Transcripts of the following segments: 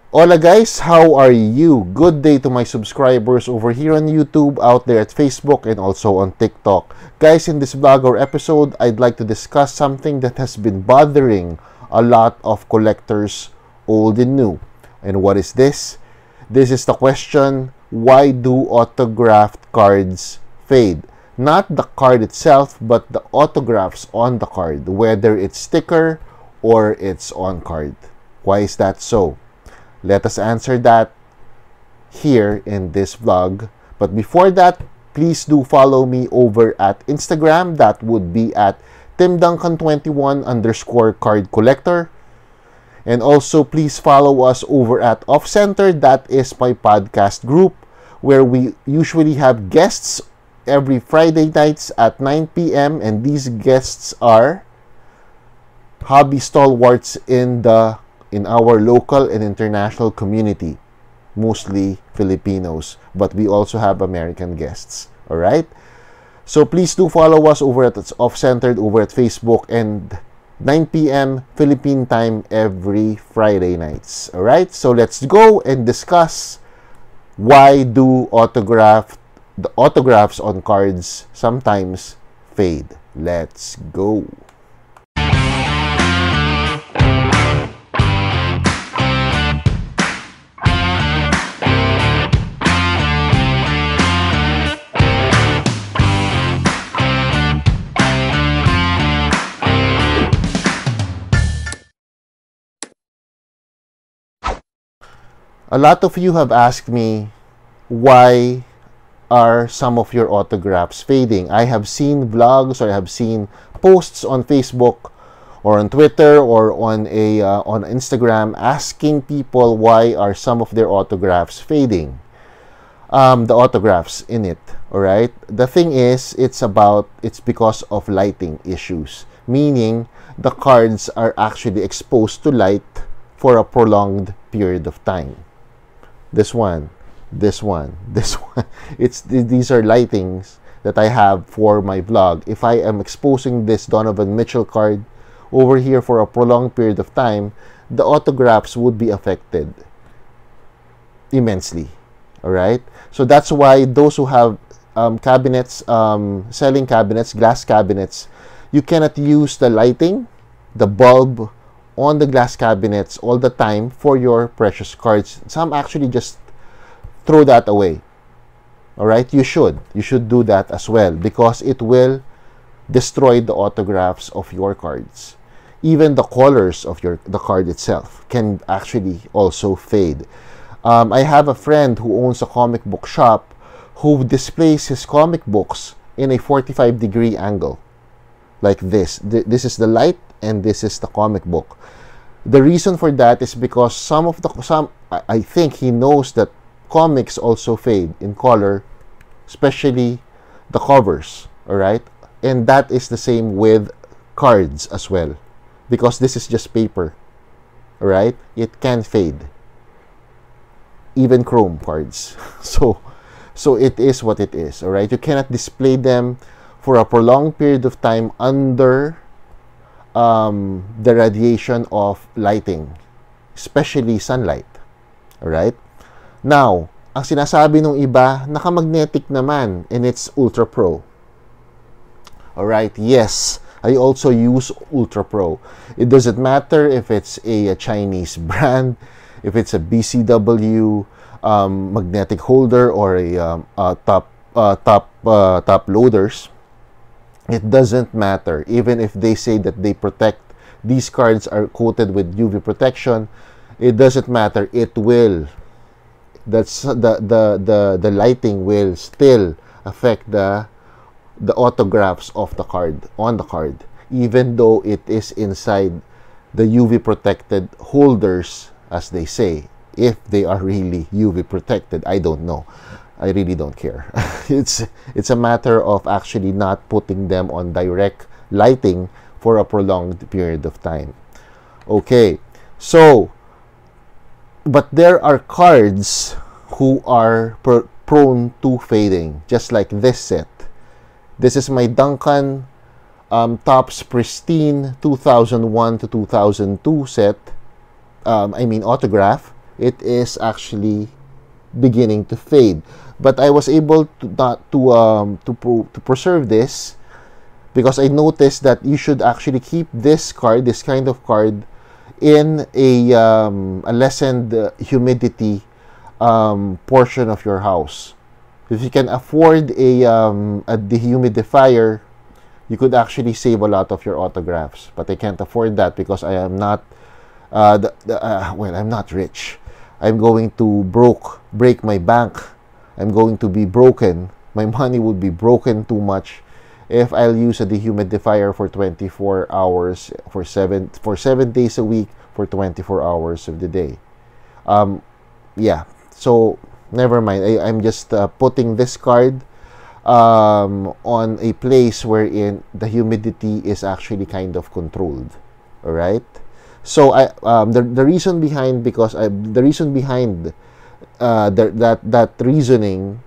Hola guys, how are you? Good day to my subscribers over here on YouTube, out there at Facebook, and also on TikTok. Guys, in this vlog or episode, I'd like to discuss something that has been bothering a lot of collectors, old and new. And what is this? This is the question, why do autographed cards fade? Not the card itself, but the autographs on the card, whether it's sticker or it's on card. Why is that so? Let us answer that here in this vlog. But before that, please do follow me over at Instagram. That would be at timduncan21_card collector. And also, please follow us over at Off Center. That is my podcast group where we usually have guests every Friday nights at 9 p.m. And these guests are hobby stalwarts in our local and international community, mostly Filipinos, but we also have American guests. All right, so please do follow us over at Off-Centered over at Facebook, and 9 p.m. Philippine time every Friday nights. All right, so let's go and discuss why do the autographs on cards sometimes fade. Let's go. A lot of you have asked me, why are some of your autographs fading? I have seen vlogs, or I have seen posts on Facebook or on Twitter or on Instagram asking people why are some of their autographs fading. The autographs in it, all right? The thing is, it's because of lighting issues, meaning the cards are actually exposed to light for a prolonged period of time. This one. These are lightings that I have for my vlog. If I am exposing this Donovan Mitchell card over here for a prolonged period of time, the autographs would be affected immensely. All right, so that's why those who have cabinets, selling cabinets, glass cabinets, you cannot use the lighting, the bulb on the glass cabinets all the time for your precious cards. Some actually just throw that away. All right, you should do that as well, because it will destroy the autographs of your cards. Even the colors of the card itself can actually also fade. I have a friend who owns a comic book shop who displays his comic books in a 45-degree angle like this. This is the light and this is the comic book. The reason for that is because I think he knows that comics also fade in color, especially the covers. All right, and that is the same with cards as well, because this is just paper. All right, it can fade, even chrome cards. So it is what it is. All right, you cannot display them for a prolonged period of time under the radiation of lighting, especially sunlight. All right, now ang sinasabi ng iba, nakamagnetic naman, and it's Ultra Pro. All right, yes, I also use Ultra Pro. It doesn't matter if it's a Chinese brand, if it's a BCW magnetic holder, or a top loaders. It doesn't matter. Even if they say that these cards are coated with UV protection, it doesn't matter. It will. The lighting will still affect the autographs of the card, on the card, even though it is inside the UV protected holders, as they say. If they are really UV protected, I don't know. I really don't care. It's a matter of actually not putting them on direct lighting for a prolonged period of time. Okay, so, but there are cards who are prone to fading, just like this set. This is my Duncan Topps Pristine 2001 to 2002 set. Autograph. it is actually beginning to fade. But I was able to not to preserve this because I noticed that you should actually keep this card, this kind of card, in a lessened humidity portion of your house. If you can afford a dehumidifier, you could actually save a lot of your autographs. But I can't afford that because I am not, well, I'm not rich. I'm going to break my bank. I'm going to be broken. My money would be broken too much if I'll use a dehumidifier for 24 hours, for 7 days a week, for 24 hours of the day. Yeah, so never mind. I'm just putting this card on a place wherein the humidity is actually kind of controlled. All right. So the reason behind that reasoning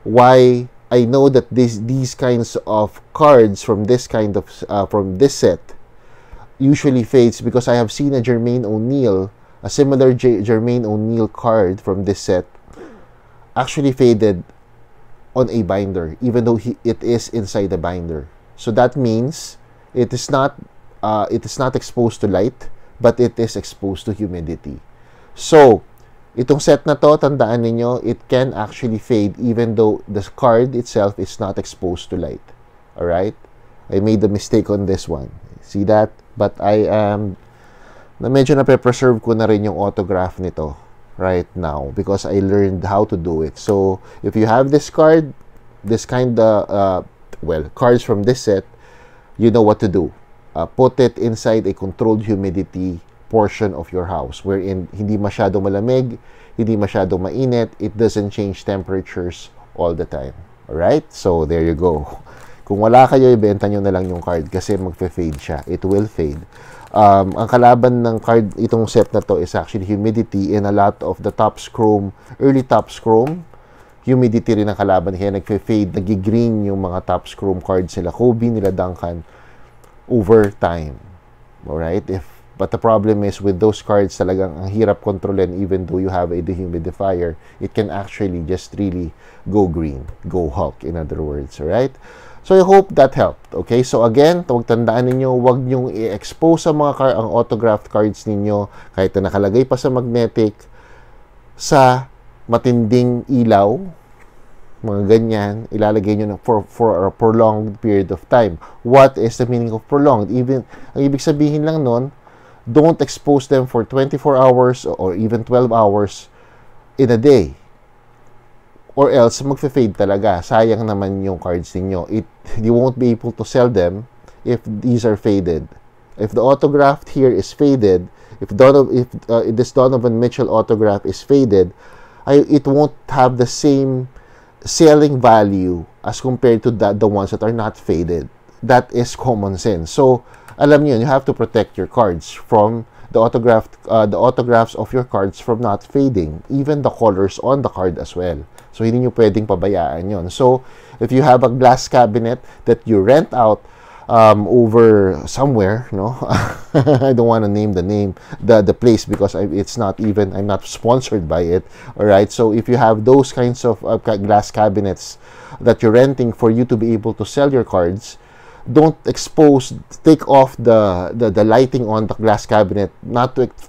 why I know that these kinds of cards from this kind of from this set usually fades, because I have seen a similar Jermaine O'Neal card from this set actually faded on a binder, even though it is inside the binder. So that means it is not exposed to light, but it is exposed to humidity. So itong set na to, tandaan ninyo, it can actually fade even though the card itself is not exposed to light. Alright? I made a mistake on this one. See that? But I am medyo na-preserve ko na rin yung autograph nito right now because I learned how to do it. So if you have this card, this kind of cards from this set, you know what to do. Put it inside a controlled humidity portion of your house wherein hindi masyado malamig, hindi masyado mainit, it doesn't change temperatures all the time. Alright? So there you go. Kung wala kayo, ibenta nyo na lang yung card kasi magfe-fade siya. It will fade. Ang kalaban ng card, itong set na to, is actually humidity, and a lot of the Topps Chrome, early Topps Chrome, humidity rin ang kalaban. Kaya nagfe-fade, nag-green yung mga Topps Chrome cards nila Kobe, nila Duncan, over time. Alright? But the problem is, with those cards, talagang ang hirap kontrolin. Even though you have a dehumidifier, it can actually just really go green, go Hulk, in other words. Alright? So, I hope that helped. Okay? So, again, huwag tandaan ninyo, huwag nyong i-expose ang ang autographed cards ninyo, kahit na nakalagay pa sa magnetic, sa matinding ilaw, mga ganyan, ilalagay nyo for a prolonged period of time. What is the meaning of prolonged? Even, ang ibig sabihin lang nun, don't expose them for 24 hours or even 12 hours in a day. Or else, magfe-fade talaga. Sayang naman yung cards ninyo. You won't be able to sell them if these are faded. If the autograph here is faded, if this Donovan Mitchell autograph is faded, it won't have the same selling value as compared to the ones that are not faded. That is common sense. So, alam niyo, you have to protect your cards from the autographs of your cards from not fading, even the colors on the card as well. So, hindi nyo pwedeng pabayaan yon. So, if you have a glass cabinet that you rent out over somewhere, no, I don't want to name the place because it's not even, I'm not sponsored by it. All right. So, if you have those kinds of glass cabinets that you're renting for you to be able to sell your cards, don't take off the lighting on the glass cabinet,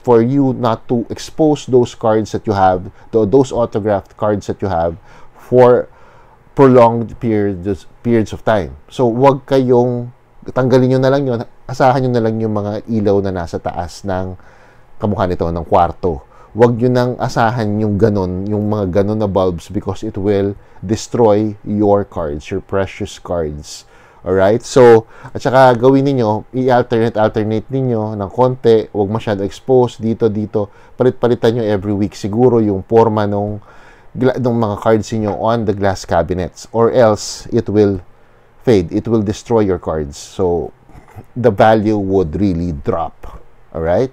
for you not to expose those cards that you have, those autographed cards that you have, for prolonged periods of time. So, wag kayong, tanggalin nyo na lang yun, asahan nyo na lang yung mga ilaw na nasa taas ng kamukha nito, ng kwarto. Wag nyo nang asahan yung mga ganon na bulbs, because it will destroy your cards, your precious cards. Alright? So, at saka gawin niyo, alternate ninyo ng konti, huwag masyado expose dito. Palit-palitan nyo every week siguro yung forma ng mga cards niyo on the glass cabinets, or else it will fade. It will destroy your cards. So, the value would really drop. Alright?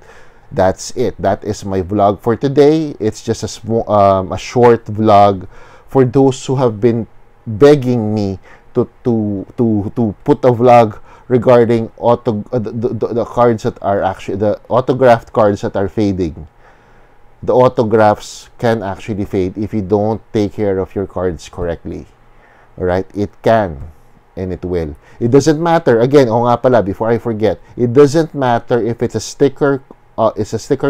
That's it. That is my vlog for today. It's just a short vlog for those who have been begging me to put a vlog regarding the cards that are actually the autographed cards that are fading. the autographs can actually fade if you don't take care of your cards correctly. Alright? It can and it will. It doesn't matter. Again, oh nga pala, before I forget, it doesn't matter if it's a sticker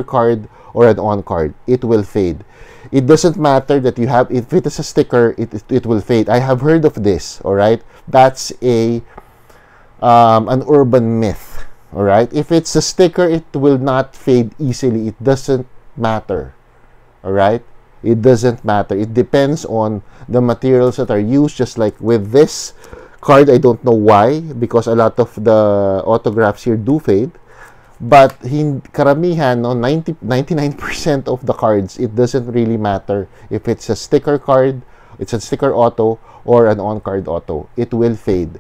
card or an on card. It will fade. It doesn't matter that you have, if it is a sticker, it will fade. I have heard of this, alright? That's an urban myth, alright? If it's a sticker, it will not fade easily. It doesn't matter, alright? It doesn't matter. It depends on the materials that are used, just like with this card. I don't know why, because a lot of the autographs here do fade. But karamihan, no, 99% of the cards, it doesn't really matter if it's a sticker card, it's a sticker auto, or an on-card auto. It will fade.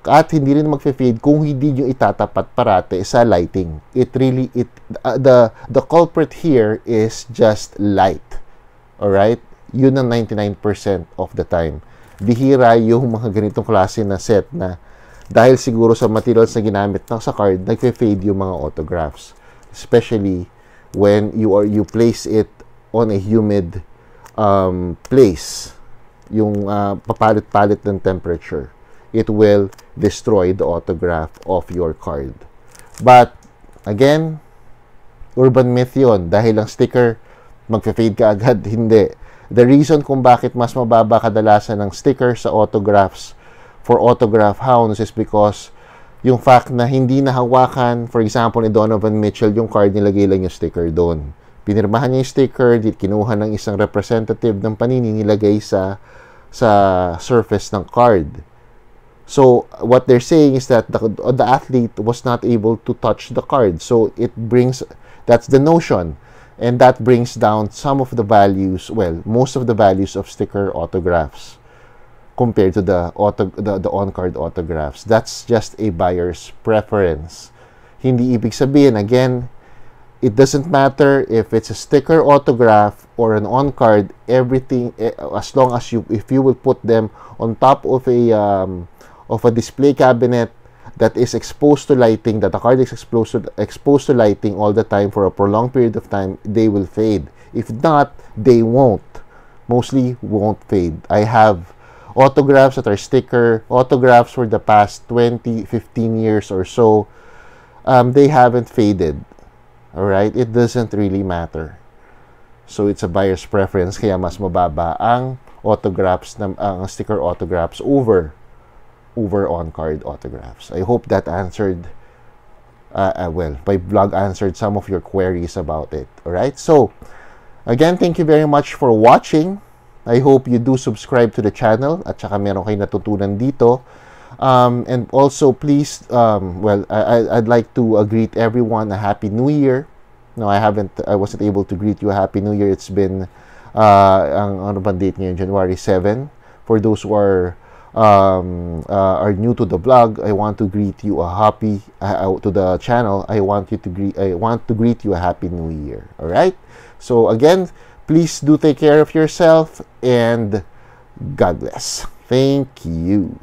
At hindi rin magfe-fade kung hindi nyo itatapat parate sa lighting. The culprit here is just light. Alright? Yun ang 99% of the time. Bihira yung mga ganitong klase na set na dahil siguro sa materials na ginamit na sa card, nagfe-fade yung mga autographs. Especially when you place it on a humid place. Yung papalit-palit ng temperature. It will destroy the autograph of your card. But, again, urban myth yun. Dahil ang sticker, magfe-fade ka agad. Hindi. The reason kung bakit mas mababa kadalasan ng sticker sa autographs for autograph hounds is because yung fact na hindi nahawakan, for example, ni Donovan Mitchell, yung card, nilagay lang yung sticker doon. Pinirmahan niya yung sticker, kinuha ng isang representative ng Panini, nilagay sa surface ng card. So, what they're saying is that the athlete was not able to touch the card. So, that's the notion. And that brings down some of the values, well, most of the values of sticker autographs compared to the on-card autographs. That's just a buyer's preference. Hindi ibig sabihin, again, it doesn't matter if it's a sticker autograph or an on-card, everything, as long as if you will put them on top of a display cabinet that is exposed to lighting, that the card is exposed to lighting all the time for a prolonged period of time, they will fade. If not, they won't. Mostly won't fade. I have autographs that are sticker autographs for the past 20, 15 years or so. They haven't faded. Alright? It doesn't really matter. So, it's a buyer's preference. Kaya mas mababa ang autographs, ang sticker autographs over on-card autographs. I hope that answered, well, my blog answered some of your queries about it. Alright? So, again, thank you very much for watching. I hope you do subscribe to the channel at saka meron kayo natutunan dito. And also, please, well, I'd like to greet everyone a Happy New Year. No, I wasn't able to greet you a Happy New Year. It's been, ano ba date ngayon? January 7. For those who are new to the vlog, I want to greet you a happy, to the channel, I want to greet you a Happy New Year. Alright? So, again, please do take care of yourself and God bless. Thank you.